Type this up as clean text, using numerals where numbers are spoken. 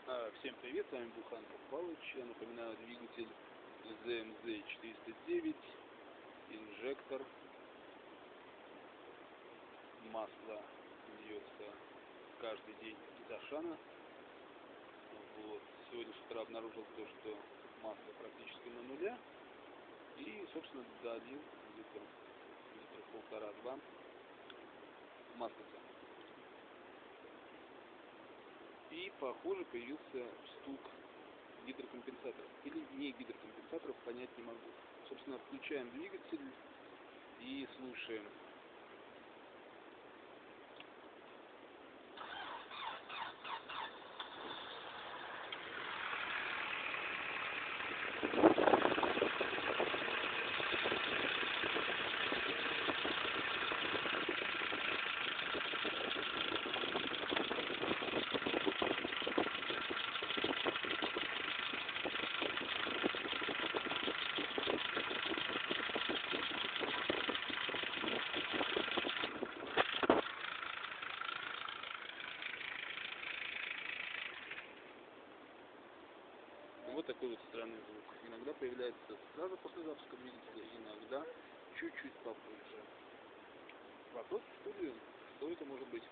Всем привет, с вами Буханков Палыч. Я напоминаю, двигатель ZMZ409, инжектор, масло льется каждый день из Ашана. Вот. Сегодня с утра обнаружил то, что масло практически на нуля. И, собственно, долил где-то литра полтора-два маслица. И, похоже, появился стук гидрокомпенсаторов. Или не гидрокомпенсаторов, понять не могу. Собственно, включаем двигатель и слушаем. Вот такой вот странный звук. Иногда появляется сразу после запуска двигателя, иногда чуть-чуть попозже. Вопрос в студию, что это может быть?